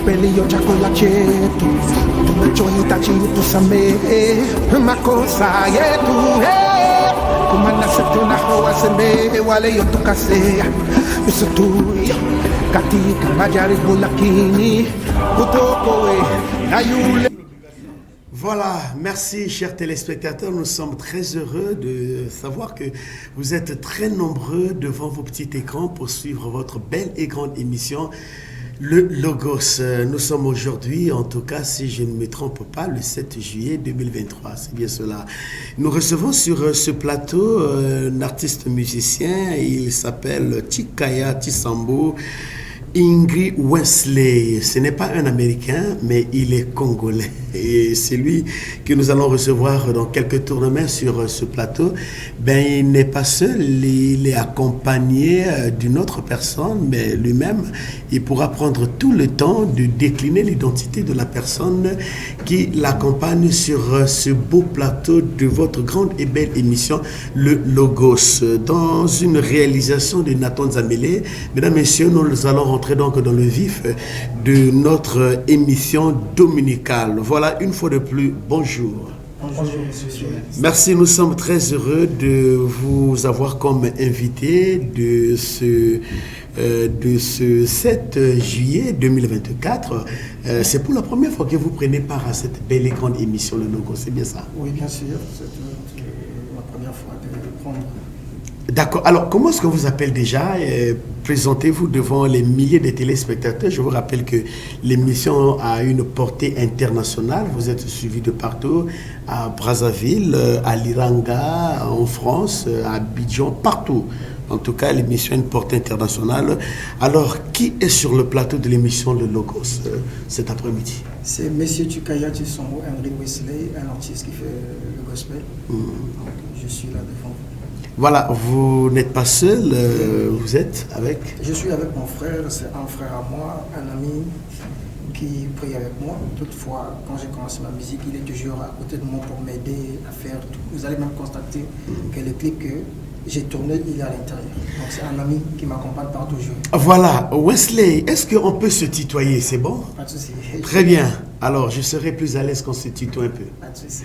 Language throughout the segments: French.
pelio chakula chetu tumechoita chitu samee makosa yetu kumana setu na hoa sembe wale yotukasea yusutuyo katika majaribu lakini kutokowe na yule. Voilà, merci chers téléspectateurs, nous sommes très heureux de savoir que vous êtes très nombreux devant vos petits écrans pour suivre votre belle et grande émission, le Logos. Nous sommes aujourd'hui, en tout cas si je ne me trompe pas, le 7 juillet 2023, c'est bien cela. Nous recevons sur ce plateau un artiste musicien, il s'appelle Chikaya Tisambo Ingri Wesley. Ce n'est pas un Américain, mais il est congolais. Et c'est lui que nous allons recevoir dans quelques tournements sur ce plateau. Ben, il n'est pas seul, il est accompagné d'une autre personne, mais lui-même, il pourra prendre tout le temps de décliner l'identité de la personne qui l'accompagne sur ce beau plateau de votre grande et belle émission, le Logos, dans une réalisation de Nathan Zamele. Mesdames, Messieurs, nous allons rentrer donc dans le vif de notre émission dominicale. Voilà, une fois de plus, bonjour. Bonjour, monsieur. Merci, nous sommes très heureux de vous avoir comme invité de ce 7 juillet 2024. C'est pour la première fois que vous prenez part à cette belle et grande émission, le Logos, c'est bien ça? Oui, bien sûr, c'est la première fois de prendre. D'accord. Alors, comment est-ce que vous appelez déjà? Présentez-vous devant les milliers de téléspectateurs. Je vous rappelle que l'émission a une portée internationale. Vous êtes suivi de partout, à Brazzaville, à Liranga, en France, à Abidjan, partout. En tout cas, l'émission a une portée internationale. Alors, qui est sur le plateau de l'émission Le Logos cet après-midi? C'est M. Chikaya Tisambo Ingri Wesley, un artiste qui fait le gospel. Donc, je suis là devant vous. Voilà, vous n'êtes pas seul, vous êtes avec... Je suis avec mon frère, c'est un frère à moi, un ami qui prie avec moi. Toutefois, quand j'ai commencé ma musique, il est toujours à côté de moi pour m'aider à faire tout. Vous allez même constater que le clip que j'ai tourné, il est à l'intérieur. Donc c'est un ami qui m'accompagne par toujours. Voilà, Wesley, est-ce qu'on peut se tutoyer, c'est bon? Pas de souci. Très bien, alors je serai plus à l'aise qu'on se tutoie un peu. Pas de souci.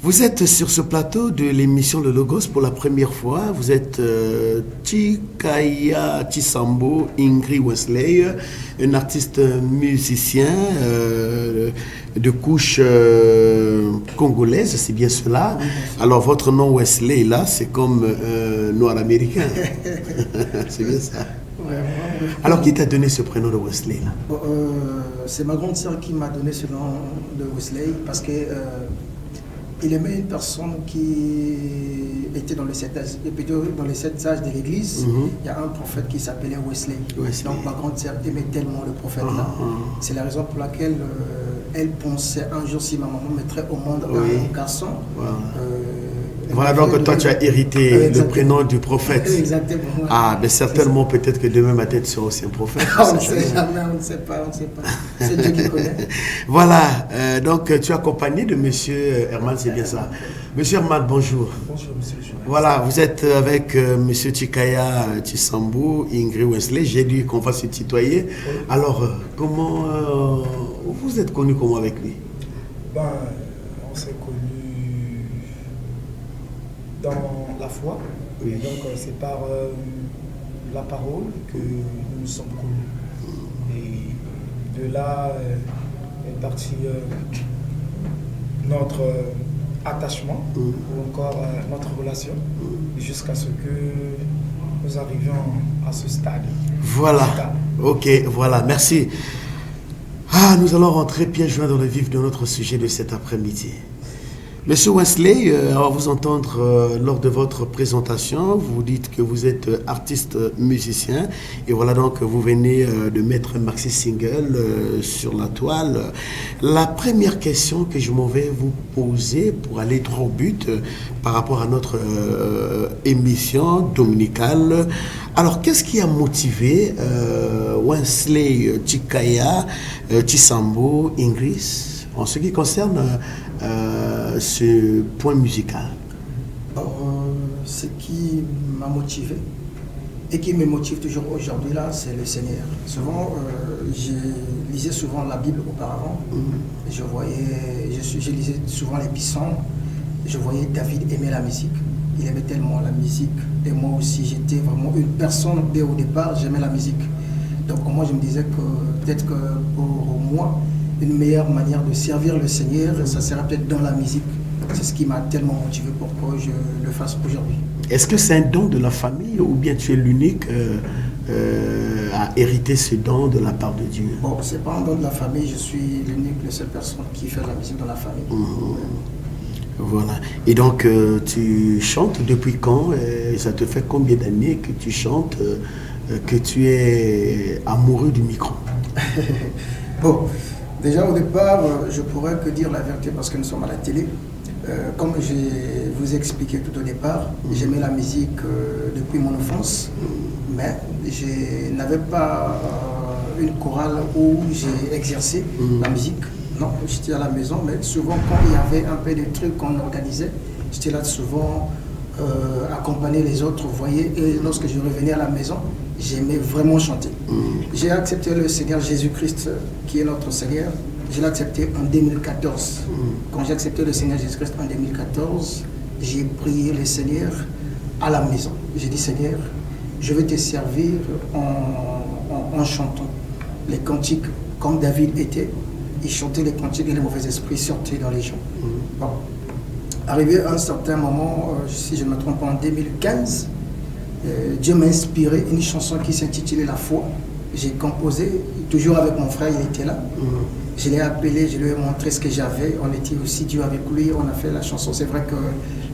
Vous êtes sur ce plateau de l'émission Le Logos pour la première fois. Vous êtes Chikaya Tisambo Ingri Wesley, un artiste musicien de couche congolaise, c'est bien cela. Alors votre nom Wesley, là, c'est comme noir américain. C'est bien ça. Vraiment. Alors qui t'a donné ce prénom de Wesley là? C'est ma grande sœur qui m'a donné ce nom de Wesley parce que il aimait une personne qui était dans les sept âges de l'église. Il y a un prophète qui s'appelait Wesley. Donc ma grande sœur aimait tellement le prophète là. C'est la raison pour laquelle elle pensait un jour si ma maman mettrait au monde un garçon. Voilà, donc toi tu as hérité le prénom du prophète. Exactement. Ah, mais certainement peut-être que demain ma tête sera aussi un prophète. On ne sait jamais, on ne sait pas. C'est Dieu qui connaît. Voilà, donc tu es accompagné de monsieur Herman, c'est bien ça. Monsieur Herman, bonjour. Bonjour, monsieur. Voilà, vous êtes avec monsieur Chikaya Tisambo Ingri Wesley. J'ai dit qu'on va se tutoyer. Oui. Alors, comment vous êtes connu comment avec lui? On s'est connu dans la foi. Oui. Donc c'est par la parole que nous nous sommes connus. Et de là est parti notre attachement ou encore notre relation jusqu'à ce que nous arrivions à ce stade. Voilà. Ok, voilà, merci. Nous allons rentrer pieds joints dans le vif de notre sujet de cet après-midi. Monsieur Wesley, on va vous entendre lors de votre présentation. Vous dites que vous êtes artiste musicien et voilà donc vous venez de mettre un maxi single sur la toile. La première question que je m'en vais vous poser pour aller droit au but par rapport à notre émission dominicale. Alors, qu'est-ce qui a motivé Wesley Chikaya Tisambo Ingri en ce qui concerne ce point musical? Ce qui m'a motivé et qui me motive toujours aujourd'hui là, c'est le Seigneur. Souvent, je lisais souvent la Bible auparavant. Je lisais souvent les psaumes. Je voyais David aimer la musique. Il aimait tellement la musique. Et moi aussi, j'étais vraiment une personne, dès au départ, j'aimais la musique. Donc moi, je me disais que peut-être que pour moi, une meilleure manière de servir le Seigneur, ça serait peut-être dans la musique. C'est ce qui m'a tellement motivé pour que je le fasse aujourd'hui. Est-ce que c'est un don de la famille ou bien tu es l'unique à hériter ce don de la part de Dieu? Bon, c'est pas un don de la famille, je suis l'unique, la seule personne qui fait la musique dans la famille. Voilà. Et donc, tu chantes depuis quand? Ça te fait combien d'années que tu chantes, que tu es amoureux du micro? Bon, déjà au départ, je pourrais que dire la vérité parce que nous sommes à la télé. Comme je vous ai expliqué tout au départ, j'aimais la musique depuis mon enfance, mais je n'avais pas une chorale où j'ai exercé la musique. Non, j'étais à la maison, mais souvent quand il y avait un peu de trucs qu'on organisait, j'étais là souvent accompagner les autres, vous voyez, et lorsque je revenais à la maison, j'aimais vraiment chanter. J'ai accepté le Seigneur Jésus-Christ, qui est notre Seigneur. Je l'ai accepté en 2014. Quand j'ai accepté le Seigneur Jésus-Christ en 2014, j'ai prié le Seigneur à la maison. J'ai dit, Seigneur, je vais te servir en chantant les cantiques comme David était. Il chantait les cantiques et les mauvais esprits sortaient dans les gens. Bon. Arrivé à un certain moment, si je ne me trompe pas, en 2015, Dieu m'a inspiré une chanson qui s'intitulait La foi. J'ai composé, toujours avec mon frère, il était là. Je l'ai appelé, je lui ai montré ce que j'avais. On était aussi Dieu avec lui, on a fait la chanson. C'est vrai que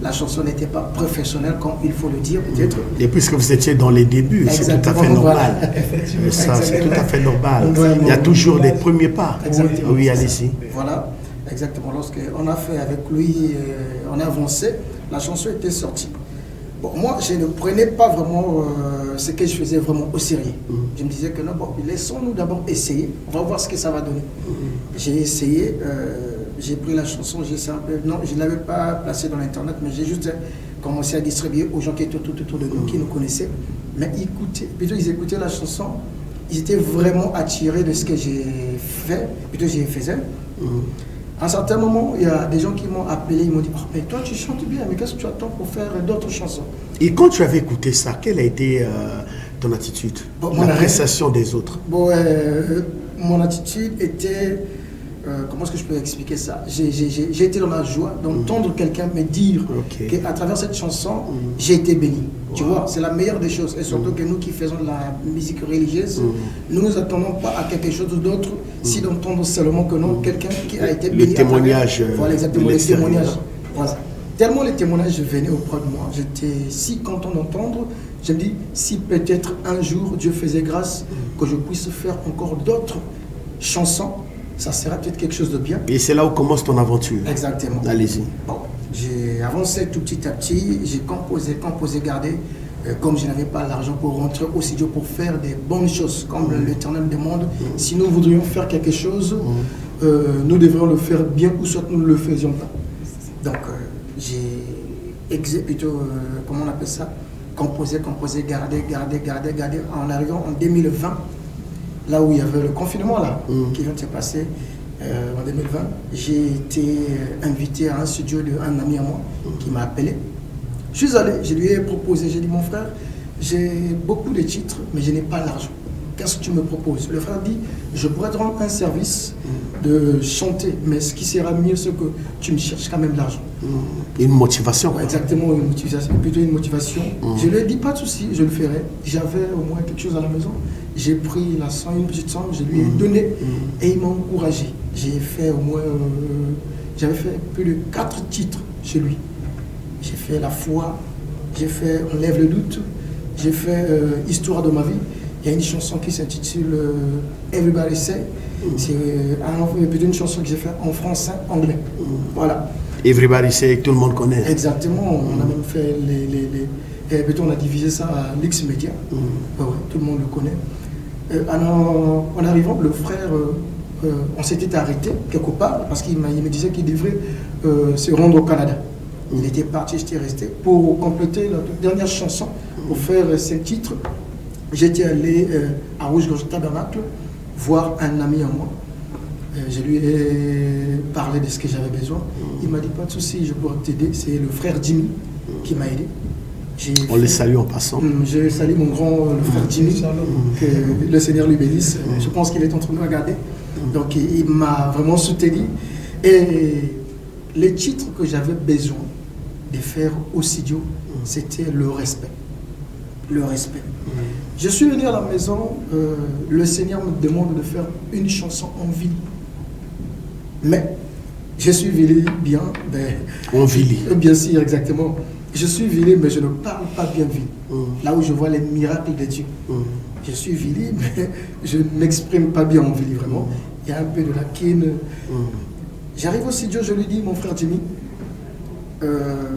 la chanson n'était pas professionnelle, comme il faut le dire, peut-être. Et puisque vous étiez dans les débuts, c'est tout à fait normal. Ça, c'est tout à fait normal. Il y a toujours des premiers pas. Exactement. Oui, allez-y. Voilà, exactement. Lorsqu'on a fait avec lui, on a avancé, la chanson était sortie. Bon, moi, je ne prenais pas vraiment ce que je faisais vraiment au sérieux. Je me disais que non, bon, laissons-nous d'abord essayer. On va voir ce que ça va donner. J'ai essayé, j'ai pris la chanson, j'ai essayé un peu. Non, je ne l'avais pas placée dans l'internet, mais j'ai juste commencé à distribuer aux gens qui étaient tout autour de nous, qui nous connaissaient. Mais plutôt ils écoutaient la chanson, ils étaient vraiment attirés de ce que j'ai fait, plutôt je faisais. À un certain moment, il y a des gens qui m'ont appelé, ils m'ont dit, oh, mais toi tu chantes bien, mais qu'est-ce que tu attends pour faire d'autres chansons? Et quand tu avais écouté ça, quelle a été ton attitude, l'appréciation des autres? Bon, mon attitude était, comment est-ce que je peux expliquer ça? J'ai été dans la joie d'entendre quelqu'un me dire qu'à travers cette chanson, j'ai été béni. Tu vois, c'est la meilleure des choses. Et surtout que nous qui faisons de la musique religieuse, nous ne nous attendons pas à quelque chose d'autre si d'entendre seulement que non, quelqu'un qui a été béni. Le témoignage. Voilà, exactement, les témoignages. Voilà. Tellement les témoignages venaient auprès de moi. J'étais si content d'entendre. Je me dis, si peut-être un jour Dieu faisait grâce que je puisse faire encore d'autres chansons, ça sera peut-être quelque chose de bien. Et c'est là où commence ton aventure. Exactement. Allez-y. Bon, j'ai avancé tout petit à petit, j'ai composé, gardé. Comme je n'avais pas l'argent pour rentrer au studio pour faire des bonnes choses, comme l'Éternel demande, si nous voudrions faire quelque chose, nous devrions le faire bien ou soit nous ne le faisions pas. Donc, j'ai plutôt, comment on appelle ça, composé, gardé. En arrivant en 2020, là où il y avait le confinement là, qui vient de se passer en 2020, j'ai été invité à un studio d'un ami à moi qui m'a appelé. Je suis allé, je lui ai proposé, j'ai dit mon frère, j'ai beaucoup de titres, mais je n'ai pas l'argent. Qu'est-ce que tu me proposes? Le frère dit, je pourrais te rendre un service de chanter, mais ce qui sera mieux, c'est que tu me cherches quand même l'argent. Une motivation. Ouais, exactement, une motivation, plutôt une motivation. Je lui ai dit, pas de souci, je le ferai. J'avais au moins quelque chose à la maison. J'ai pris la somme, une petite somme, je lui ai donné et il m'a encouragé. J'ai fait au moins, j'avais fait plus de 4 titres chez lui. J'ai fait La foi, j'ai fait On lève le doute, j'ai fait Histoire de ma vie. Il y a une chanson qui s'intitule Everybody Say. C'est plutôt une chanson que j'ai faite en français, anglais. Voilà. Everybody Say, tout le monde connaît. Exactement. On a même fait plutôt on a divisé ça à l'X Media. Ouais, tout le monde le connaît. En arrivant, le frère, on s'était arrêté quelque part parce qu'il me disait qu'il devrait se rendre au Canada. Il était parti, j'étais resté pour compléter la dernière chanson, pour faire 5 titres. j'étais allé à Rouge-Gorge Tabernacle voir un ami à moi. Je lui ai parlé de ce que j'avais besoin. Il m'a dit pas de souci, je pourrais t'aider. C'est le frère Jimmy qui m'a aidé. On les salue en passant. Je salue mon grand le frère Jimmy, que le Seigneur lui bénisse. Je pense qu'il est en train de nous regarder. Donc il m'a vraiment soutenu. Et les titres que j'avais besoin de faire au studio, c'était le respect. Le respect. Je suis venu à la maison, le Seigneur me demande de faire une chanson en ville. Mais je suis vili bien. En ville. Bien sûr, exactement. Je suis vili, mais je ne parle pas bien vili. Là où je vois les miracles de Dieu. Je suis vili, mais je ne m'exprime pas bien en vili, vraiment. Il y a un peu de la quine. J'arrive au studio, je lui dis, mon frère Jimmy,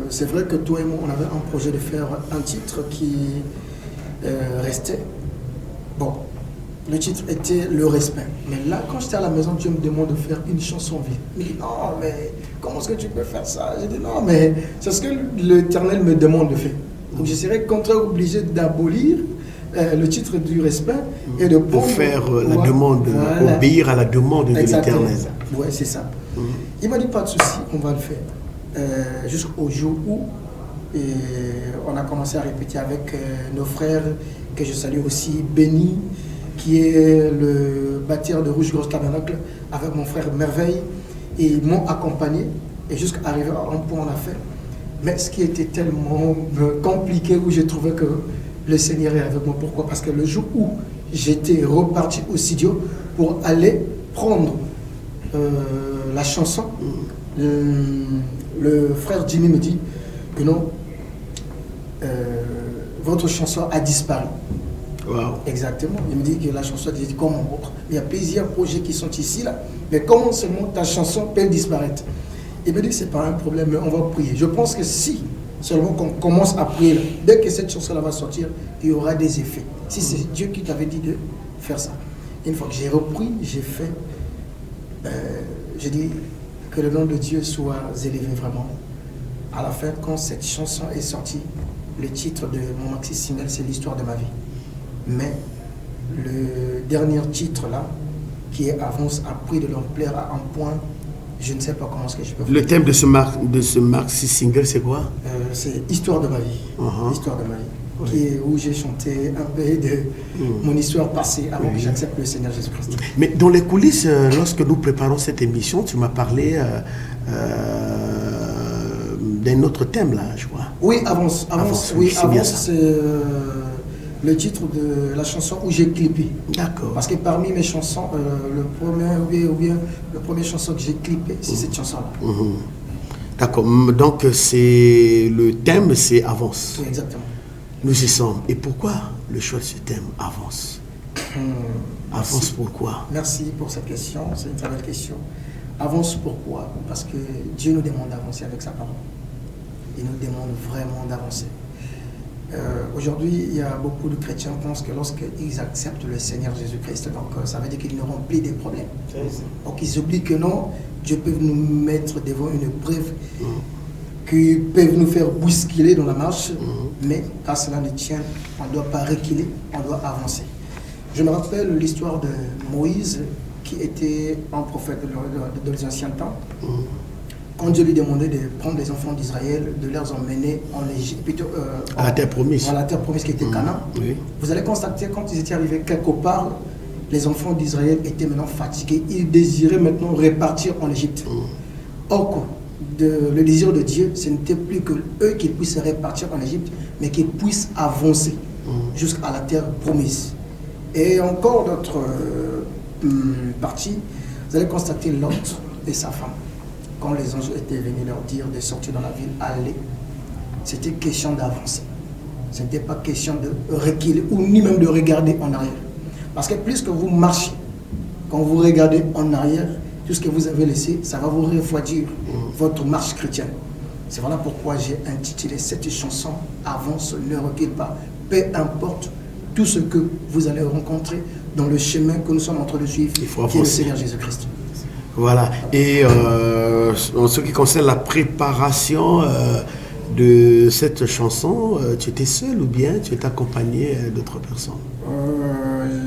c'est vrai que toi et moi, on avait un projet de faire un titre qui restait. Bon, le titre était le respect. Mais là, quand j'étais à la maison, Dieu me demande de faire une chanson vive. Il me dit, non, mais comment est-ce que tu peux faire ça? J'ai dit, non, mais c'est ce que l'Éternel me demande de faire. Donc je serais obligé d'abolir le titre du respect et de faire la demande, obéir à la demande de l'Éternel. Oui, c'est ça. Il m'a dit, pas de souci, on va le faire. Jusqu'au jour où on a commencé à répéter avec nos frères, que je salue aussi, Béni, qui est le bâtisseur de Rouge-Gorge Tabernacle, avec mon frère Merveille, et ils m'ont accompagné, et jusqu'à arriver à un point on a fait. Mais ce qui était tellement compliqué, où j'ai trouvé que le Seigneur est avec moi. Pourquoi? Parce que le jour où j'étais reparti au studio pour aller prendre la chanson, le frère Jimmy me dit que non, votre chanson a disparu. Wow. Exactement. Il me dit que la chanson a disparu comme autre. Il y a plusieurs projets qui sont ici, là. Mais comment seulement ta chanson peut disparaître? Il me dit, c'est pas un problème, mais on va prier. Je pense que si seulement qu'on commence à prier, là, dès que cette chanson-là va sortir, il y aura des effets. Si c'est Dieu qui t'avait dit de faire ça. Une fois que j'ai repris, j'ai fait, j'ai dit que le nom de Dieu soit élevé vraiment. À la fin, quand cette chanson est sortie, le titre de mon maxi single, c'est l'histoire de ma vie. Mais le dernier titre là, qui est Avance, a pris de l'ampleur à un point, je ne sais pas comment est-ce que je peux faire. Le thème de ce maxi single, c'est quoi? C'est Histoire de ma vie. Histoire de ma vie. Oui. Qui est où j'ai chanté un peu de mon histoire passée avant que j'accepte le Seigneur Jésus-Christ. Mais dans les coulisses, lorsque nous préparons cette émission, tu m'as parlé d'un autre thème là, je crois. Oui, Avance. Oui, Avance, c'est le titre de la chanson où j'ai clippé. D'accord. Parce que parmi mes chansons, le premier chanson que j'ai clippé, c'est cette chanson-là. D'accord. Donc c'est le thème, c'est Avance. Oui, exactement. Nous y sommes. Et pourquoi le choix de ce thème, Avance? Avance pourquoi? Merci pour cette question, c'est une très belle question. Avance pourquoi? Parce que Dieu nous demande d'avancer avec sa parole. Il nous demande vraiment d'avancer. Aujourd'hui, il y a beaucoup de chrétiens qui pensent que lorsqu'ils acceptent le Seigneur Jésus-Christ, donc ça veut dire qu'ils n'auront plus des problèmes. Donc ils oublient que non, Dieu peut nous mettre devant une preuve qui peuvent nous faire bousculer dans la marche, mais quand cela ne tient, on ne doit pas reculer, on doit avancer. Je me rappelle l'histoire de Moïse, qui était un prophète de l'ancien temps. Quand Dieu lui demandait de prendre les enfants d'Israël, de les emmener en Égypte, plutôt à la terre promise. À la terre promise qui était Canaan. Oui. Vous allez constater, quand ils étaient arrivés quelque part, les enfants d'Israël étaient maintenant fatigués. Ils désiraient maintenant repartir en Égypte. Or, le désir de Dieu, ce n'était plus que eux qui puissent repartir en Égypte, mais qu'ils puissent avancer jusqu'à la terre promise. Et encore d'autres parties, vous allez constater Lot et sa femme. Quand les anges étaient venus leur dire de sortir dans la ville, aller, c'était question d'avancer. Ce n'était pas question de reculer ou ni même de regarder en arrière. Parce que plus que vous marchez, quand vous regardez en arrière, tout ce que vous avez laissé, ça va vous refroidir votre marche chrétienne. C'est voilà pourquoi j'ai intitulé cette chanson « Avance, ne recule pas ». Peu importe tout ce que vous allez rencontrer dans le chemin que nous sommes en train de suivre, qui est le Seigneur Jésus-Christ. Voilà. Et en ce qui concerne la préparation de cette chanson, tu étais seul ou bien tu étais accompagné d'autres personnes?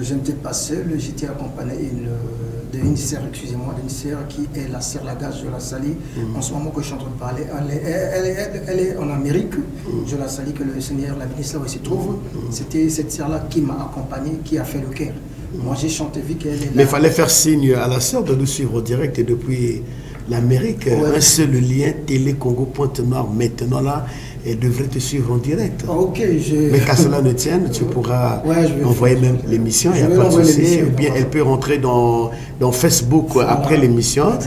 Je n'étais pas seul, j'étais accompagné d'une sœur, d'une sœur qui est la sœur Lagache de la Sali. En ce moment que je suis en train de parler, elle est en Amérique. Je la salue, que le Seigneur la bénisse là où elle se trouve. C'était cette sœur-là qui m'a accompagné, qui a fait le cœur. Moi j'ai chanté vu qu'elle est là. Mais il fallait faire signe à la sœur de nous suivre au direct et depuis l'Amérique. Ouais. Un seul lien, Télé Congo Pointe-Noire, maintenant là, elle devrait te suivre en direct. Ok, mais qu'à cela ne tienne, tu pourras envoyer même l'émission, il n'y a pas de souci. Ou bien elle peut rentrer dans Facebook après l'émission.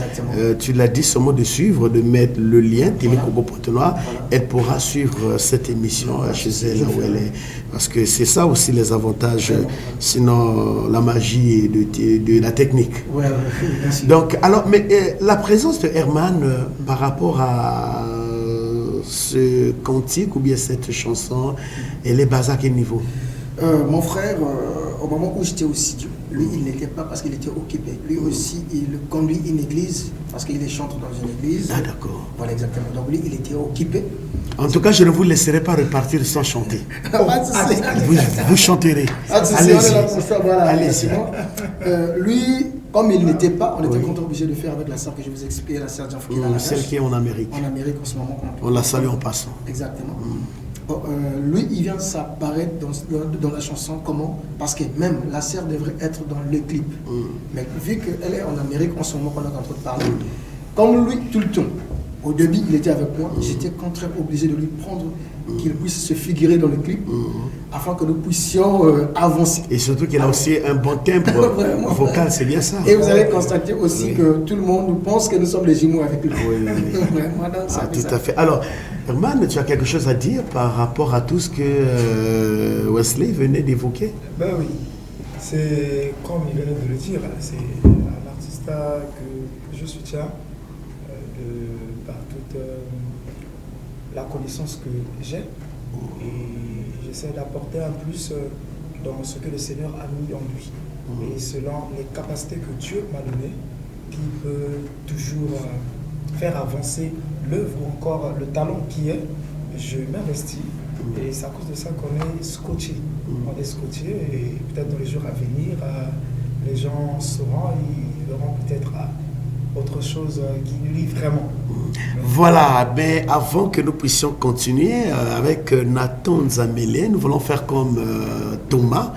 Tu l'as dit, ce mot de suivre, de mettre le lien, Télé Congo Pointe-Noire, elle pourra suivre cette émission chez elle, là où elle est. Parce que c'est ça aussi les avantages, sinon la magie de la technique. Donc, alors, mais la présence de Herman par rapport à ce cantique ou bien cette chanson, elle est basée à quel niveau? Mon frère, au moment où j'étais au studio, lui il n'était pas parce qu'il était occupé. Lui aussi, il conduit une église parce qu'il est chanteur dans une église. Ah d'accord. Voilà exactement. Donc lui il était occupé. En tout cas, je ne vous laisserai pas repartir sans chanter. Vous chanterez. Allez-y. Lui, comme il n'était pas, on était obligé de faire avec la sœur que je vous ai expliqué, la sœur Jean-Fouquet. Celle qui est en Amérique. En Amérique en ce moment. On la salue en passant. Exactement. Lui, il vient s'apparaître dans la chanson. Comment? Parce que même la sœur devrait être dans le clip. Mais vu qu'elle est en Amérique en ce moment qu'on est en train de parler, comme lui, tout le temps, au début, il était avec moi, j'étais obligé de lui prendre, qu'il puisse se figurer dans le clip, afin que nous puissions avancer. Et surtout qu'il a aussi un bon timbre vocal, c'est bien ça. Et vous allez constater aussi que tout le monde pense que nous sommes les jumeaux avec lui. Tout à fait. Alors, Herman, tu as quelque chose à dire par rapport à tout ce que Wesley venait d'évoquer? Ben oui, c'est comme il venait de le dire, c'est un artiste que je soutiens par toute la connaissance que j'ai, et j'essaie d'apporter un plus dans ce que le Seigneur a mis en lui, et selon les capacités que Dieu m'a données, qui peut toujours faire avancer l'œuvre ou encore le talent qui est, je m'investis, et c'est à cause de ça qu'on est scotché. On est scotché, et peut-être dans les jours à venir, les gens sauront, ils verront peut-être autre chose qui nous lie vraiment. Voilà, mais avant que nous puissions continuer avec Nathan Nzamele, nous voulons faire comme Thomas.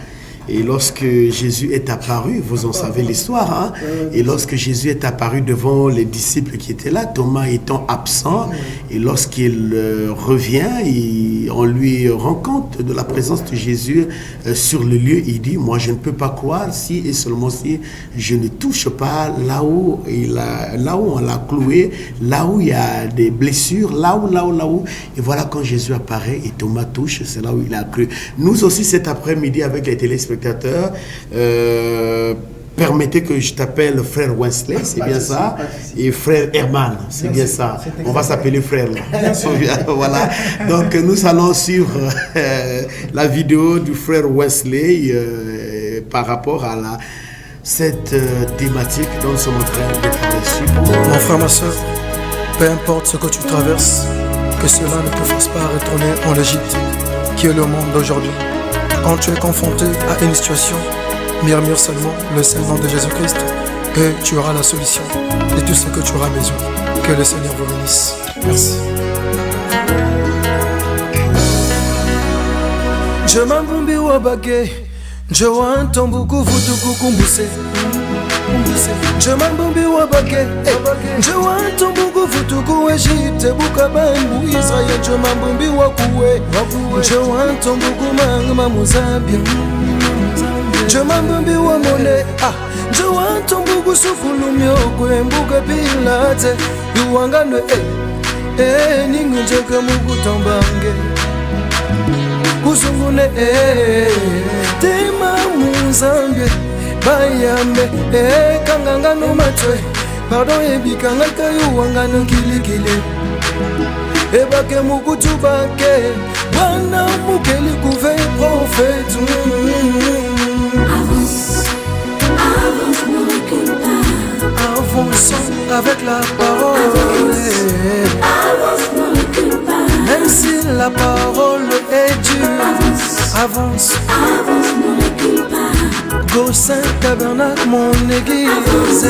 Et lorsque Jésus est apparu, vous en savez l'histoire, hein? Et lorsque Jésus est apparu devant les disciples qui étaient là, Thomas étant absent, et lorsqu'il revient, on lui rend compte de la présence de Jésus sur le lieu. Il dit, moi je ne peux pas croire si et seulement si je ne touche pas là où on l'a cloué, là où il y a des blessures, là où. Et voilà, quand Jésus apparaît et Thomas touche, c'est là où il a cru. Nous aussi cet après-midi avec les téléspectateurs, permettez que je t'appelle frère Wesley, c'est bien ça, et frère Herman, c'est bien ça. On va s'appeler frère là. Voilà. Donc nous allons suivre la vidéo du frère Wesley par rapport à cette thématique dont nous sommes en train de parler. Mon frère, ma soeur, peu importe ce que tu traverses, que cela ne te fasse pas retourner en Égypte, qui est le monde d'aujourd'hui. Quand tu es confronté à une situation, murmure seulement le seul nom de Jésus-Christ et tu auras la solution de tout ce que tu auras besoin. Que le Seigneur vous bénisse. Merci. Je m'embumbi wa bagay, je wanto mbuku vutuku kumbuse. Je m'embumbi wa bagay, je wanto mbuku vutuku Egypte bukabangu Israël. Je m'embumbi wa kuwe, je wanto mbuku mangma Mozambique. Je m'embumbi wa mone, je wanto mbuku sukulumyo kwembuka Pilate. Yuwangano ningu njeke muku tombange kusungune tema Mozambique. Bayambe kanganga no matwe pardon ebikanga kayuwanga no kilikili ebake mukutu bake wana mukeli kuve prophète. Avance, ne recule pas. Avançons avec la parole. Avance, ne recule pas. Même la parole est dure. Avance, avance, ne recule pas. Go Saint-Tabernacle, mon église.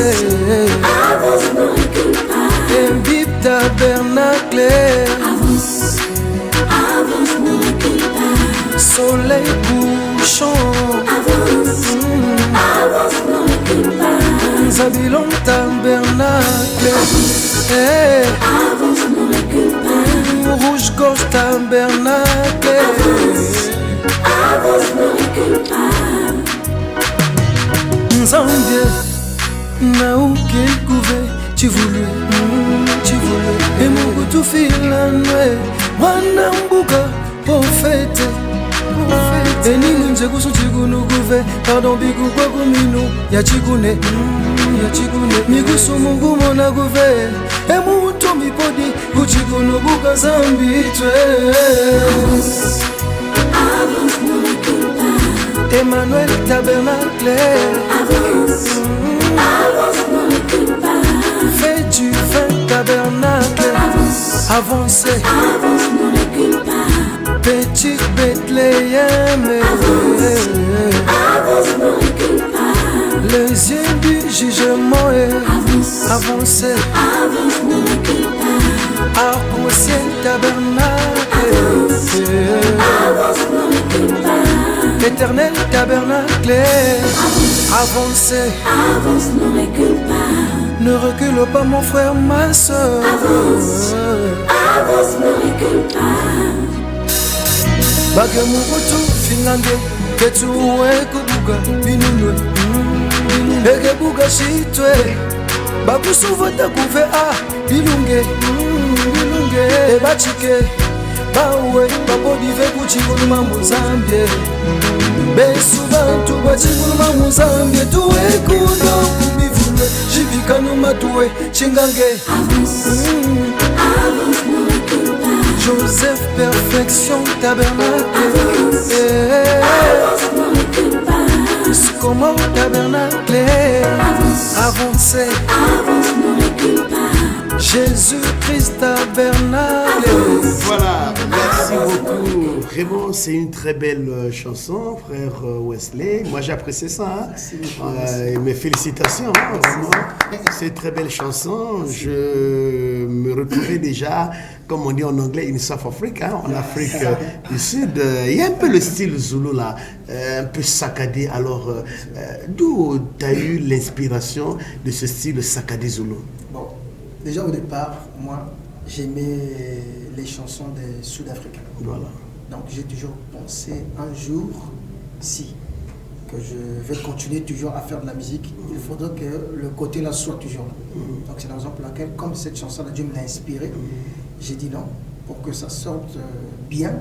Avance, ne recule pas. Bip Tabernacle. Avance, avance, ne recule pas. Soleil couchant. Avance, avance, ne recule pas. Zabylon Tabernacle. Avance, ne recule pas. Rouge-Gorge Tabernacle. Avance, ne recule pas. Nzambie, nauke kuve, tu voulais. Et mon tout filanwe, wana mbuka, prophète. Et ni nje kusu chigunu kuve, pardon biku kwa kuminu, ya chigune, migusu mungu mona kuve. Et mon tout mi podi, kuchigunu buka zambi tue. Avance, ne recule pas. Emmanuel Tabernacle. Avance, avance, ne recule pas. Fais du vin Tabernacle. Avancez, Avance, ne recule pas. petite Bethléem. Avance, ne recule pas. Les yeux du jugement. Avancez, Avance, ne recule pas. Arc-en-ciel Tabernacle. Avance, ne recule pas. Éternel Tabernacle. Avancez, Avance, ne recule pas. ne recule pas mon frère, ma soeur. Avance, avance, ne recule pas. Bagemukutu finlange ketuwe kubuga binunwe egebuga shitwe bakusuvota kuve bilunge ebachike bawe babodive kuchikuluma muzambie besu bantu bachikuluma muzambie tuwe kuno kubivunwe shibikanuma tuwe chingange. Avance, ne recule pas. Joseph Perfection Tabernacle. Avance, ne recule pas. Scomo Tabernacle. Avancez, Avance, ne recule pas. Jésus-Christ Tabernacle. Voilà, merci beaucoup. Vraiment, c'est une très belle chanson, frère Wesley. Moi, j'ai apprécié ça. Hein. Mes félicitations, hein, vraiment. C'est une très belle chanson. Je me retrouvais déjà, comme on dit en anglais, in South Africa, hein, en Afrique du Sud. Il y a un peu le style Zulu là, un peu saccadé. Alors, d'où tu as eu l'inspiration de ce style saccadé Zulu? Bon, déjà au départ, moi, j'aimais les chansons des Sud-Africains. Voilà. Donc j'ai toujours pensé un jour, si, que je vais continuer toujours à faire de la musique, il faudrait que le côté là soit toujours là. Donc c'est la raison pour laquelle, comme cette chanson-là, Dieu me l'a inspiré, j'ai dit non, pour que ça sorte bien,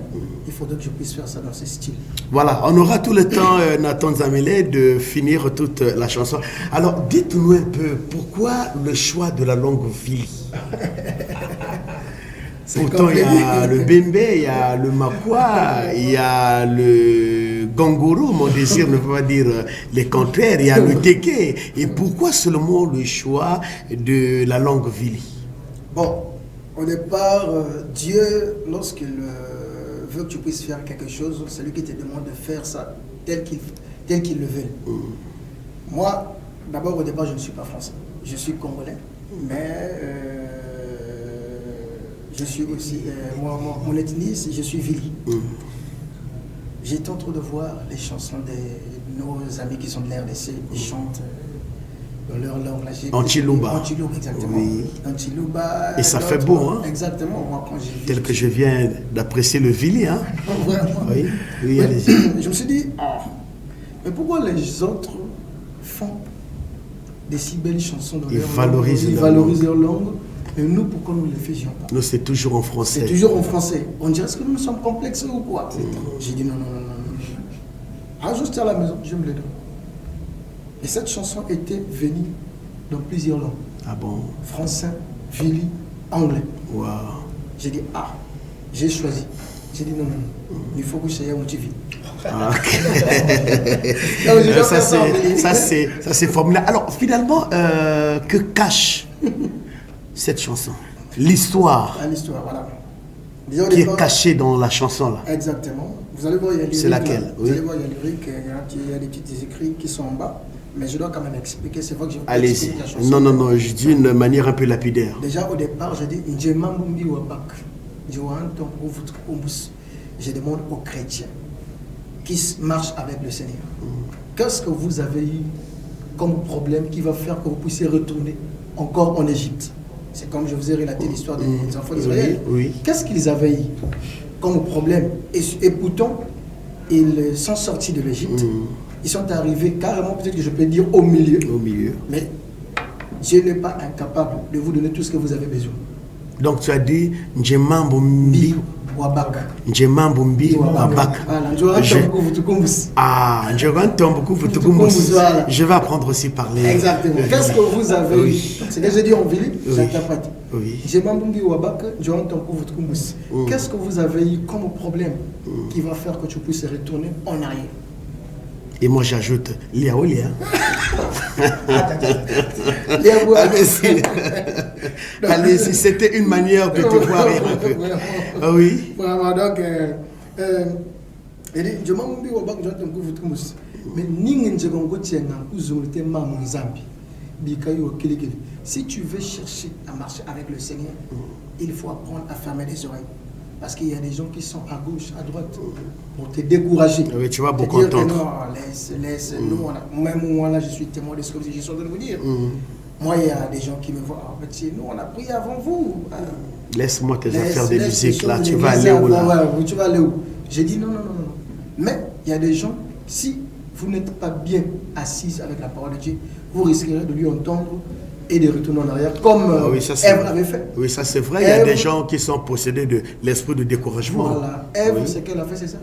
il faudrait que je puisse faire ça dans ce style. Voilà, on aura tout le temps, Nathan Zamele, de finir toute la chanson. Alors, dites-nous un peu, pourquoi le choix de la langue Vili? Pourtant, il y a le Bembe, il y a le Makwa, il y a le Gangoro, mon désir ne veut pas dire les contraires, il y a le Teke. Et pourquoi seulement le choix de la langue Vili? Bon, au départ, Dieu, lorsqu'il veut que tu puisses faire quelque chose, c'est lui qui te demande de faire ça tel qu'il le veut. Moi, d'abord au départ, je ne suis pas français. Je suis congolais, mais je suis aussi, mon ethnie, je suis Vili. J'étais en train de voir les chansons de nos amis qui sont de l'RDC, ils chantent dans leur langue. Antiluba. Antiluba, exactement. Oui. Antiluba. Et ça fait beau, hein? Exactement. Moi, quand j'ai vu, Tel que je viens d'apprécier le Vili, hein? Vraiment. Oui, oui, allez-y. Je me suis dit, mais pourquoi les autres font des si belles chansons dans Ils leur valorisent langue, ils leur valorisent leur langue, et nous, pourquoi nous ne les faisions pas? Nous, c'est toujours en français. C'est toujours en français. On dirait, est-ce que nous sommes complexes ou quoi? J'ai dit non. Ah, juste à la maison, je me le donne. Et cette chanson était venue dans plusieurs langues. Ah bon? Français, Vili, anglais. Waouh. J'ai dit, j'ai choisi. J'ai dit non. Il faut que je sois un TV. Ah, ok. Ça, c'est formidable. Alors, finalement, que cache cette chanson? L'histoire. L'histoire, voilà. Déjà, au qui est départ- cachée dans la chanson là. Exactement. Vous allez voir, il y a lyrique, C'est laquelle? là. Oui. Vous allez voir, il y a lyrique, il y a des petits écrits qui sont en bas. Mais je dois quand même expliquer, c'est vrai que je Allez-y. explique la chanson. Non, non, non, je dis d'une manière un peu lapidaire. Déjà au départ, je dis Njemambumbi Wabak. Je demande aux chrétiens qui marchent avec le Seigneur. Qu'est-ce que vous avez eu comme problème qui va faire que vous puissiez retourner encore en Égypte? C'est comme je vous ai relaté l'histoire des enfants d'Israël. Oui, oui. Qu'est-ce qu'ils avaient eu comme problème? Et pourtant, ils sont sortis de l'Égypte. Ils sont arrivés carrément, peut-être que je peux dire, au milieu. Au milieu. Mais Dieu n'est pas incapable de vous donner tout ce que vous avez besoin. Donc tu as dit Njemambumbi Wabak. Njemambumbi Wabak. Voilà, Je- Ah, Voilà. je vais apprendre aussi à parler. Exactement. Qu'est-ce que vous avez eu? Oui. C'est que j'ai dit en ville, Oui. j'interprète. Oui. Qu'est-ce que vous avez eu comme problème qui va faire que tu puisses retourner en arrière? Et moi j'ajoute Liao Lia. Allez-y. Allez-y, c'était une manière de te voir rire un peu. Ah oui. Vraiment, donc, il dit, je m'en vais au bac, je vais te dire, mais si tu veux chercher à marcher avec le Seigneur, il faut apprendre à fermer les oreilles. Parce qu'il y a des gens qui sont à gauche, à droite, pour te décourager. Oui, tu vas Te beaucoup dire que entendre. non, laisse, nous, même moi là, je suis témoin de ce que je suis en train de vous dire. Moi, il y a des gens qui me voient, ah, petit, nous, on a prié avant vous. Laisse-moi tes Laisse- affaires de laisse les musique là, choses tu de vas aller l'église où là? ouais, tu vas aller où? J'ai dit non, non, non, non. Mais il y a des gens, si vous n'êtes pas bien assis avec la parole de Dieu, vous risquerez de lui entendre et de retourner en arrière, comme Ah oui, ça, c'est Ève vrai. l'avait fait. Oui, ça c'est vrai, il y a Ève- des gens qui sont possédés de l'esprit de découragement. Voilà. Ève, Oui. ce qu'elle a fait, c'est ça.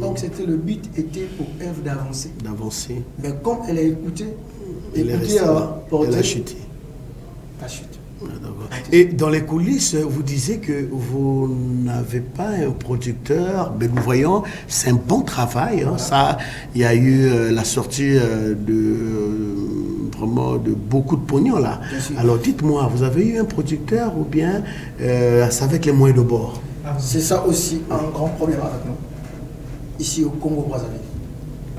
Donc c'était le but était pour Ève d'avancer. D'avancer. Mais comme elle a écouté, Elle est écouté restée à là. porter, Elle a chuté. la chute. Ah, d'accord. Et dans les coulisses, vous disiez que vous n'avez pas un producteur, mais nous voyons, c'est un bon travail. Hein. Ça, il y a eu la sortie vraiment de beaucoup de pognon là. Bien sûr. Alors dites-moi, vous avez eu un producteur ou bien c'est avec les moyens de bord? C'est ça aussi un grand problème avec nous, ici au Congo-Brazzaville,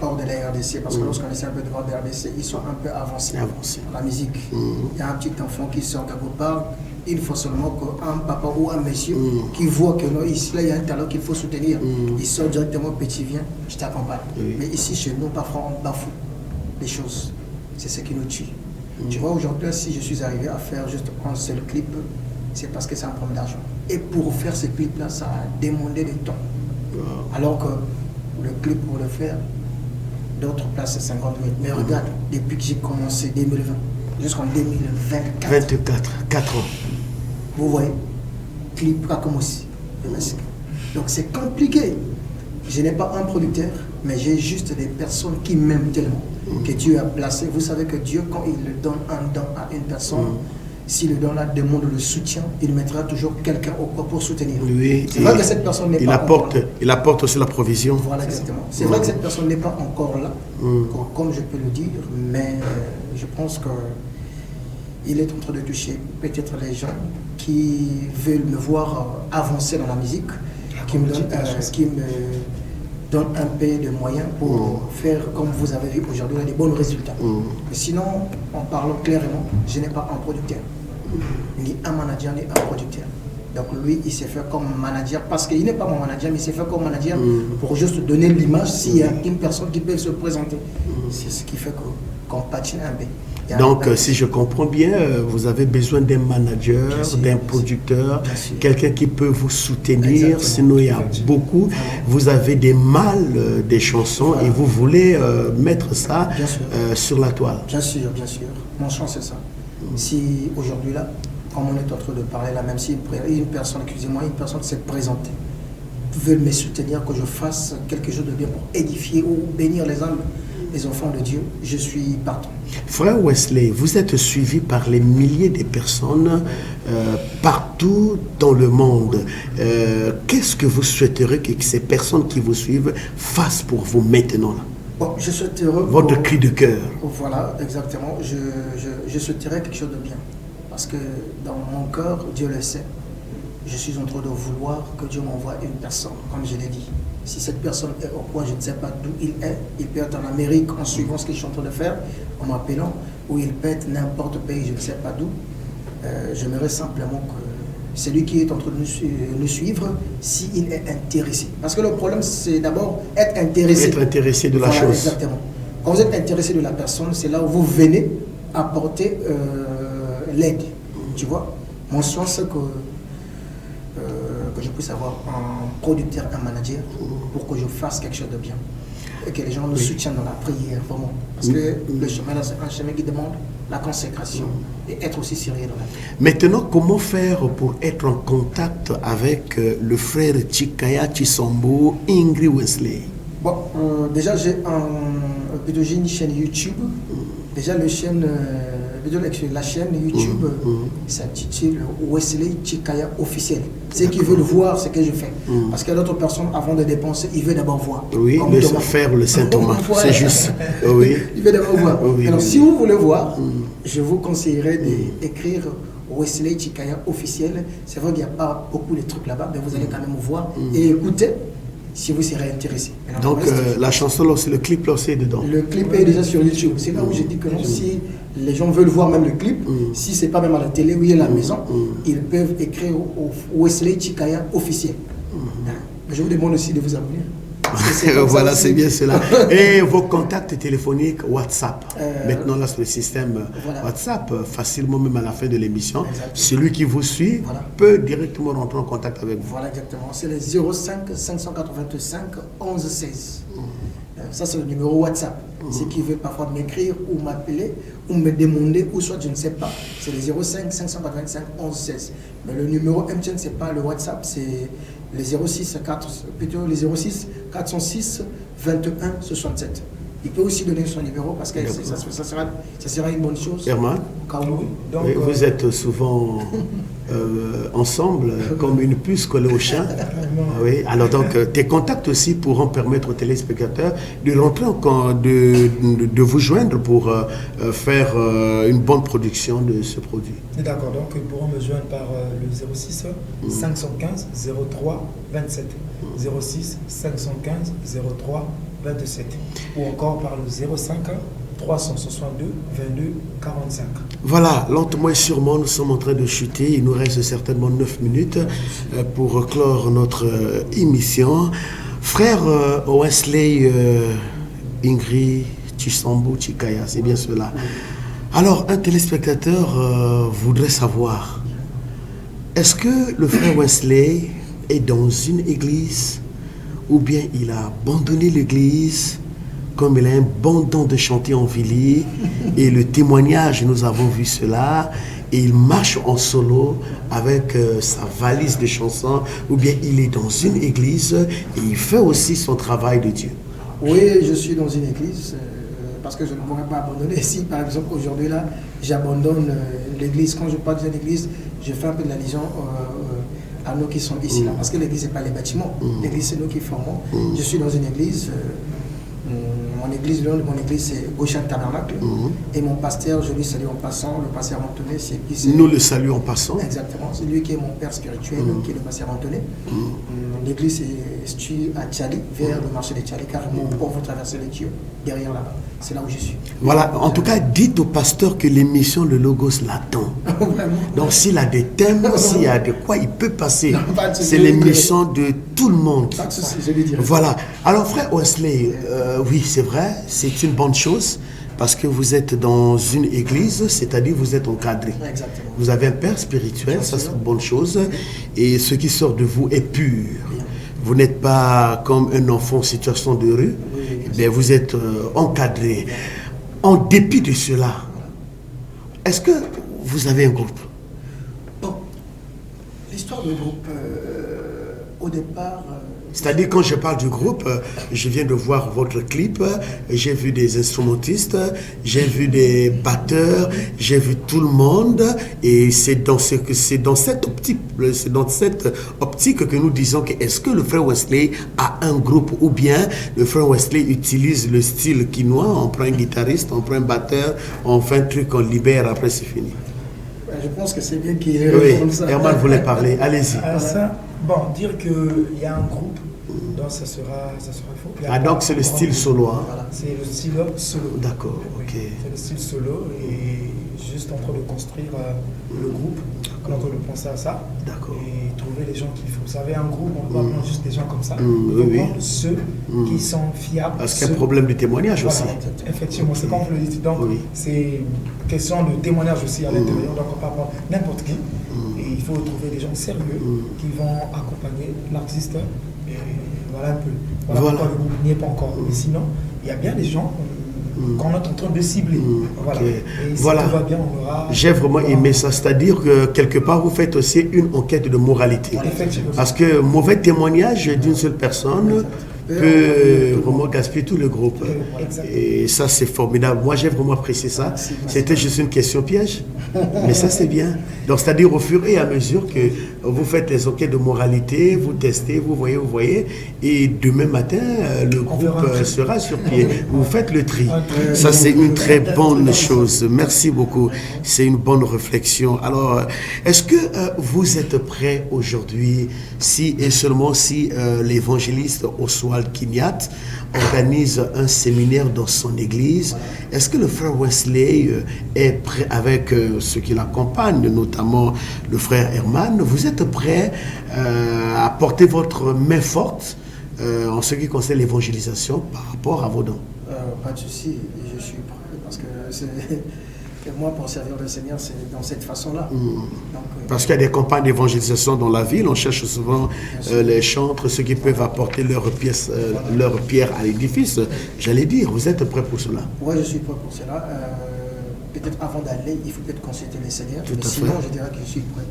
hors de la RDC, parce que lorsqu'on essaie un peu de voir de la RDC, ils sont un peu avancés Avancés. dans la musique. Il y a un petit enfant qui sort quelque part, il faut seulement qu'un papa ou un monsieur qui voit que non, ici, là, il y a un talent qu'il faut soutenir. Il sort directement, petit, viens, je t'accompagne. Oui. Mais ici, chez nous, parfois, on bafoue les choses. C'est ce qui nous tue. Tu vois, aujourd'hui, si je suis arrivé à faire juste un seul clip, c'est parce que c'est un problème d'argent. Et pour faire ce clip-là, ça a demandé du temps. Alors que le clip pour le faire, d'autres places c'est 50 000. Mais regarde, depuis que j'ai commencé 2020 jusqu'en 2024, 24, 4 ans. vous voyez, clip a commencé. Donc c'est compliqué. Je n'ai pas un producteur, mais j'ai juste des personnes qui m'aiment tellement, que Dieu a placé. Vous savez que Dieu, quand il donne un don à une personne, si le don là demande le soutien, il mettra toujours quelqu'un au corps pour soutenir. Oui, C'est vrai que cette personne n'est il pas apporte, encore là. il apporte aussi la provision. Voilà, exactement. C'est vrai que cette personne n'est pas encore là, comme je peux le dire, mais je pense que il est en train de toucher peut-être les gens qui veulent me voir avancer dans la musique, qui me donnent un peu de moyens pour faire, comme vous avez vu aujourd'hui, des bons résultats. Mais sinon, en parlant clairement, je n'ai pas un producteur, ni un manager, ni un producteur. Donc lui, il s'est fait comme manager, parce qu'il n'est pas mon manager, mais il s'est fait comme manager pour juste donner l'image s'il y a une personne qui peut se présenter. C'est ce qui fait qu'on patine un peu. Il y a Donc, un- si je comprends bien, vous avez besoin d'un manager, Bien sûr, d'un bien producteur, Bien sûr. quelqu'un qui peut vous soutenir. Exactement. Sinon, il y a beaucoup. Vous avez des mâles, des chansons, et vous voulez mettre ça Bien sûr. sur la toile. Bien sûr, bien sûr. Mon chant, c'est ça. Si aujourd'hui, là, comme on est en train de parler là, même si une personne, excusez-moi, une personne s'est présentée, veut me soutenir, que je fasse quelque chose de bien pour édifier ou bénir les âmes, les enfants de Dieu, je suis partant. Frère Wesley, vous êtes suivi par les milliers de personnes partout dans le monde. Qu'est-ce que vous souhaiteriez que ces personnes qui vous suivent fassent pour vous maintenant là? Bon, je souhaiterais... Votre cri de cœur. Voilà, exactement. Je souhaiterais quelque chose de bien. Parce que dans mon cœur, Dieu le sait, je suis en train de vouloir que Dieu m'envoie une personne, comme je l'ai dit. Si cette personne est au point, je ne sais pas d'où il peut être en Amérique en suivant ce que je suis en train de faire, en m'appelant, ou il peut être n'importe quel pays, je ne sais pas d'où. J'aimerais simplement que celui qui est en train de nous suivre, s'il est intéressé. Parce que le problème, c'est d'abord être intéressé. Être intéressé de la chose. Exactement. Quand vous êtes intéressé de la personne, c'est là où vous venez apporter l'aide. Tu vois, mon souhait, c'est que je puisse avoir un producteur, un manager, pour que je fasse quelque chose de bien. Et que les gens nous soutiennent dans la prière, vraiment. Parce que le chemin, c'est un chemin qui demande la consécration et être aussi sérieux dans la prière. Maintenant, comment faire pour être en contact avec le frère Chikaya Chisambo Ingrid Wesley? Bon, déjà, j'ai une chaîne YouTube. Déjà, la chaîne YouTube s'intitule Wesley Chikaya officiel. Ceux qui veulent voir ce que je fais. Parce qu'il y a d'autres personnes, avant de dépenser, ils veulent d'abord voir. Oui, faire le Saint-Thomas, c'est juste. Oui. Ils veulent d'abord voir. Oui, alors, si vous voulez voir, je vous conseillerais d'écrire Wesley Chikaya officiel. C'est vrai qu'il n'y a pas beaucoup de trucs là-bas, mais vous allez quand même voir et écouter si vous serez intéressé. Alors, donc, la chanson, le clip, là aussi est dedans. Le clip est déjà sur YouTube. C'est là où j'ai dit que non, si les gens veulent voir même le clip, si c'est pas même à la télé ou à la maison, ils peuvent écrire au Wesley Chikaya officiel. Mais je vous demande aussi de vous abonner. Voilà, c'est bien cela. Et vos contacts téléphoniques, WhatsApp. Maintenant, là, sur le système WhatsApp, facilement, même à la fin de l'émission, celui qui vous suit peut directement rentrer en contact avec vous. Voilà, exactement. C'est le 05 585 11 16. Ça, c'est le numéro WhatsApp. Ceux qui veulent parfois m'écrire ou m'appeler ou me demander, ou soit je ne sais pas, c'est le 05 585 11 16. Mais le numéro MTN, ce n'est pas le WhatsApp, c'est le 06 406 21 67. Il peut aussi donner son numéro parce que ça sera une bonne chose. Herman, Donc, vous êtes souvent ensemble comme une puce collée au chien. Oui. Alors donc tes contacts aussi pourront permettre aux téléspectateurs de rentrer de vous joindre pour faire une bonne production de ce produit. D'accord, donc ils pourront me joindre par le 06 515 03 27. 06 515 03 27 ou encore par le 05 362 22 45. Voilà, lentement et sûrement, nous sommes en train de chuter. Il nous reste certainement 9 minutes pour clore notre émission. Frère Wesley Ingrid Chisambo Chikaya, c'est bien cela. Alors, un téléspectateur voudrait savoir, est-ce que le frère Wesley est dans une église ou bien il a abandonné l'église, comme il a un bon don de chanter en Villiers, et le témoignage, nous avons vu cela, et il marche en solo avec sa valise de chansons, ou bien il est dans une église et il fait aussi son travail de Dieu. Oui, je suis dans une église, parce que je ne pourrais pas abandonner. Si par exemple aujourd'hui là, j'abandonne l'église, quand je parle d'une église, je fais un peu de la liaison à nous qui sommes ici là, parce que l'église n'est pas les bâtiments, l'église c'est nous qui formons. Je suis dans une église, mon église c'est Goshen Tabernacle, et mon pasteur, je lui salue en passant, le pasteur Antoné, nous le saluons en passant. Exactement, c'est lui qui est mon père spirituel, qui est le pasteur Antoné. L'église est située à Tchali, vers le marché de Tchali, car mon port vous traverser les tuyaux, derrière là-bas. C'est là où je suis. Voilà, en tout cas, dites au pasteur que l'émission Le Logos l'attend. Donc s'il a des thèmes, s'il y a de quoi il peut passer, c'est l'émission de tout le monde. Pas de souci, je lui dirai. Voilà. Alors frère Wesley, oui c'est vrai, c'est une bonne chose parce que vous êtes dans une église, c'est-à-dire vous êtes encadré. Exactement. Vous avez un père spirituel, ça c'est une bonne chose, et ce qui sort de vous est pur. Vous n'êtes pas comme un enfant en situation de rue, mais vous êtes encadré. En dépit de cela, est-ce que vous avez un groupe? Bon, l'histoire du groupe, au départ... C'est-à-dire, quand je parle du groupe, je viens de voir votre clip, j'ai vu des instrumentistes, j'ai vu des batteurs, j'ai vu tout le monde, et c'est dans cette optique que nous disons que est-ce que le frère Wesley a un groupe, ou bien le frère Wesley utilise le style quinois, on prend un guitariste, on prend un batteur, on fait un truc, on libère, après c'est fini. Je pense que c'est bien qu'il Oui, réponde ça. Herman voulait parler. Allez-y. Ça, bon, dire qu'il y a un groupe, donc ça sera faux. Il y a Ah, donc c'est le style solo. Hein? Voilà. C'est le style solo. D'accord, Oui, ok. c'est le style solo et juste en train de construire le groupe. On est en train de penser à ça. D'accord. Et trouver les gens qu'il faut. Vous savez, un groupe, on ne peut pas prendre juste des gens comme ça. Oui, Il faut oui. prendre ceux qui sont fiables. Parce qu'il y a ceux- un problème de témoignage aussi. Voilà, effectivement, c'est comme vous le dites. Donc, Oui. c'est question de témoignage aussi à l'intérieur. Donc, on ne peut pas prendre n'importe qui. Et il faut trouver des gens sérieux qui vont accompagner l'artiste. Et voilà un peu. Voilà, Voilà. pourquoi le groupe n'y est pas encore. Mais sinon, il y a bien des gens qu'on est en train de cibler. Voilà. Ok. Et si Voilà. tout va bien, on aura. J'ai vraiment aimé ça, c'est-à-dire que quelque part vous faites aussi une enquête de moralité. Effectivement. Parce que mauvais témoignage d'une seule personne peut vraiment gaspiller tout le groupe. Exactement. Et ça c'est formidable. Moi j'ai vraiment apprécié ça. C'était juste une question piège, mais ça c'est bien. Donc c'est-à-dire au fur et à mesure que vous faites les enquêtes de moralité, vous testez, vous voyez, et demain matin le groupe sera sur pied. Vous faites le tri. Ça c'est une très bonne chose. Merci beaucoup. C'est une bonne réflexion. Alors, est-ce que vous êtes prêts aujourd'hui, si et seulement si l'évangéliste Oswald Kinyat organise un séminaire dans son église? Est-ce que le frère Wesley est prêt avec ceux qui l'accompagnent, notamment le frère Herman? Vous êtes prêts à porter votre main forte en ce qui concerne l'évangélisation par rapport à vos dons? Pas de souci, je suis prêt parce que moi, pour servir le Seigneur, c'est dans cette façon-là. Donc, Parce qu'il y a des campagnes d'évangélisation dans la ville, on cherche souvent les chantres, ceux qui peuvent apporter leur pierre à l'édifice. J'allais dire, vous êtes prêts pour cela? ouais, je suis prêt pour cela. Peut-être avant d'aller, il faut peut-être consulter le Seigneur. Tout Mais à sinon, fait. je dirais que je suis prêt.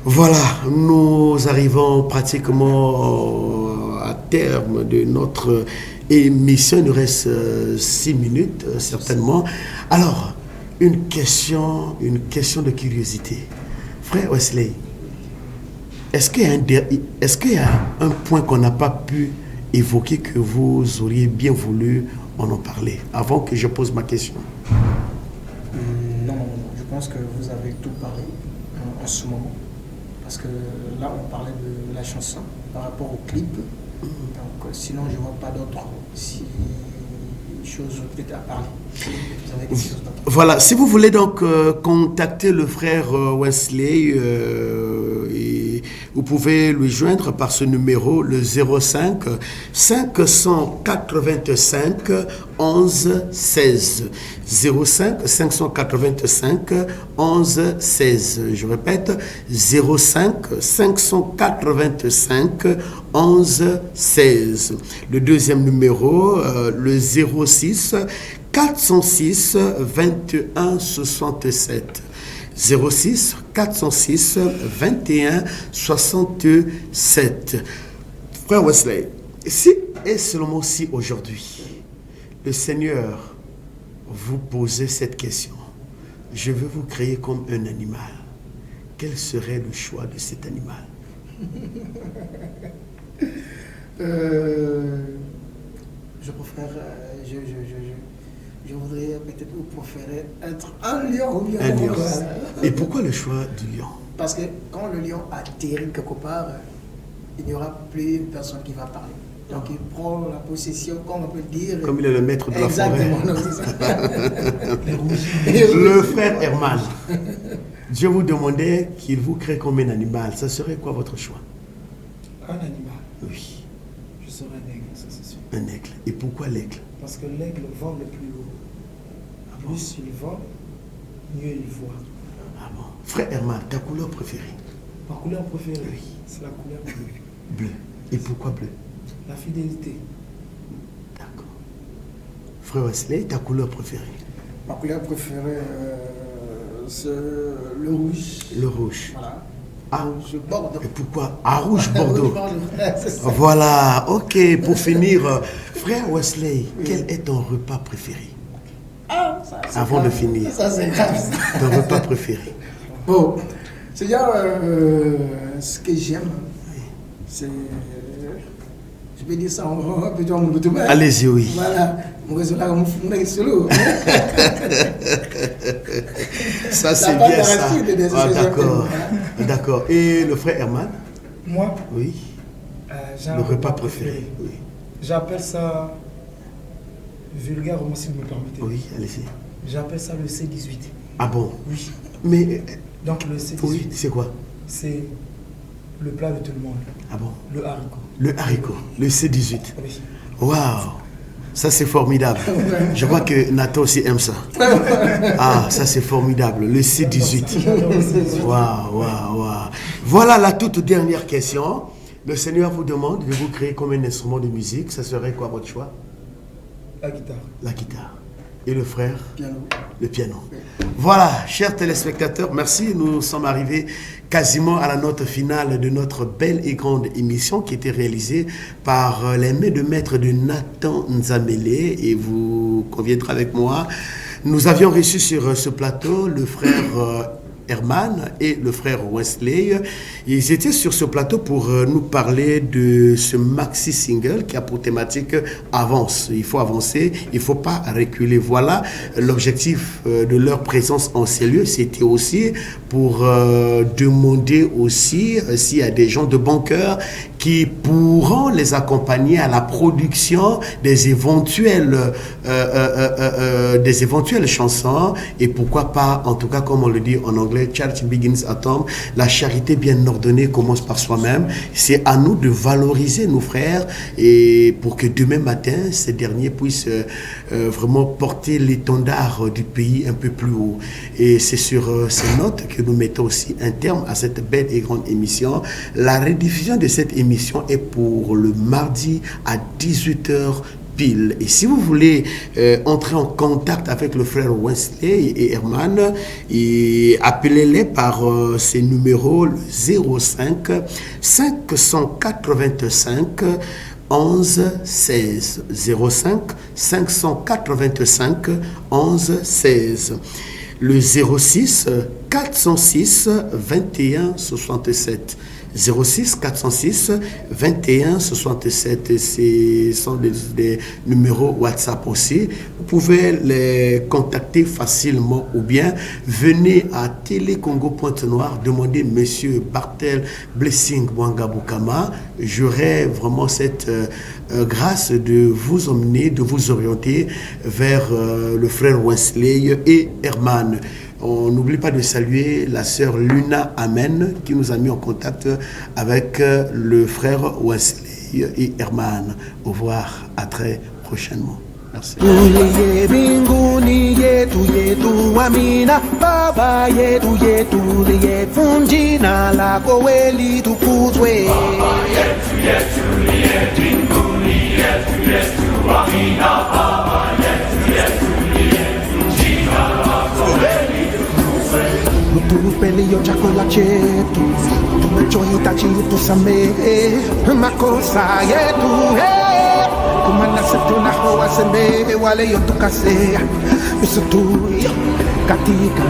Voilà, nous arrivons pratiquement à terme de notre émission. Il nous reste 6 minutes, certainement. Alors, une question de curiosité. Frère Wesley, est-ce qu'il y a un point qu'on n'a pas pu évoquer que vous auriez bien voulu en parler avant que je pose ma question? Non, je pense que vous avez tout parlé en ce moment. Parce que là, on parlait de la chanson par rapport au clip. Donc, sinon, je ne vois pas d'autres choses peut-être à parler. Vous avez quelque chose d'autre? Voilà, si vous voulez donc contacter le frère Wesley, et vous pouvez lui joindre par ce numéro, le 05 585 11 16. 05 585 11 16. Je répète, 05 585 11 16. Le deuxième numéro, le 06 406 21 67. 06 406 21 67. Frère Wesley, si et seulement si aujourd'hui le Seigneur vous posait cette question: je veux vous créer comme un animal, quel serait le choix de cet animal? Je préfère, je voudrais peut-être vous préférer être un lion ou bien Un lion. Voilà. Et pourquoi le choix du lion? Parce que quand le lion atterrit quelque part, il n'y aura plus une personne qui va parler. Donc il prend la possession, comme on peut dire. Comme il est le maître de la Exactement, forêt. non, c'est ça. Le frère Herman, Dieu vous demandait qu'il vous crée comme un animal. Ça serait quoi votre choix? Un animal. Oui, Je serai un aigle, ça c'est sûr. un aigle. Et pourquoi l'aigle? Parce que l'aigle vole le plus haut. Plus il vole, mieux il voit. Ah bon. Frère Herman, ta couleur préférée? Ma couleur préférée, Oui. c'est la couleur bleue. Bleu. Et pourquoi bleu? La fidélité. D'accord. Frère Wesley, ta couleur préférée? Ma couleur préférée, c'est le rouge. Le rouge. Voilà. Ah. Rouge Bordeaux. Et pourquoi? Ah, rouge Bordeaux. C'est ça. Voilà, ok. Pour finir, frère Wesley, quel est ton repas préféré? Ah, ça, c'est Avant grave. de finir. Ça, c'est grave. Ton repas préféré? Bon, c'est-à-dire, ce que j'aime, c'est. Je peux dire ça en plutôt en Moutouba. Allez-y, oui. Voilà, Ça, c'est bien ça. Ah, d'accord. D'accord. Et le frère Herman? Moi, Oui. j'ai un Le repas préféré. Oui. J'appelle ça vulgaire, si vous me permettez. Oui, allez-y. J'appelle ça le C18. Ah bon? Oui. Mais, Donc le C18, oui, c'est quoi? c'est le plat de tout le monde. Ah bon? Le haricot. Le haricot, le C18. Oui. Waouh! Ça, c'est formidable. Je crois que Nathan aussi aime ça. Ah, ça, c'est formidable. Le C18. Waouh, waouh, waouh. Voilà la toute dernière question. Le Seigneur vous demande de vous créer comme un instrument de musique. Ça serait quoi votre choix? La guitare. La guitare. Et le frère? Piano. Le piano. Voilà, chers téléspectateurs, merci. Nous sommes arrivés quasiment à la note finale de notre belle et grande émission qui était réalisée par les mains de maître de Nathan Nzamele. Et vous conviendrez avec moi, nous avions reçu sur ce plateau le frère Herman et le frère Wesley. Ils étaient sur ce plateau pour nous parler de ce maxi single qui a pour thématique avance. Il faut avancer, il ne faut pas reculer. Voilà l'objectif de leur présence en ces lieux. C'était aussi pour demander aussi s'il y a des gens de bon cœur qui pourront les accompagner à la production des éventuelles chansons, et pourquoi pas, en tout cas comme on le dit en anglais, charity begins at home. La charité bien ordonnée commence par soi-même. C'est à nous de valoriser nos frères, et pour que demain matin ces derniers puissent vraiment porter l'étendard du pays un peu plus haut. Et c'est sur ces notes que nous mettons aussi un terme à cette belle et grande émission. La rediffusion de cette émission est pour le mardi à 18h pile. Et si vous voulez entrer en contact avec le frère Wesley et Herman, appelez-les par ces numéros 05 585 11 16 05 585 11 16, le 06 406 21 67. 06 406 21 67. Ce sont des numéros WhatsApp aussi. Vous pouvez les contacter facilement, ou bien venez à Télécongo Pointe-Noire, demandez Monsieur Bartel Blessing Bouangabukama. J'aurai vraiment cette grâce de vous emmener, de vous orienter vers le frère Wesley et Herman. On n'oublie pas de saluer la sœur Luna Amen qui nous a mis en contact avec le frère Wesley et Herman. Au revoir, à très prochainement. Merci. Pele yo chakula chetu tumechoita chitu samehe makosa yetu kumana setu na hoa sembe wale yo tukase usutu katika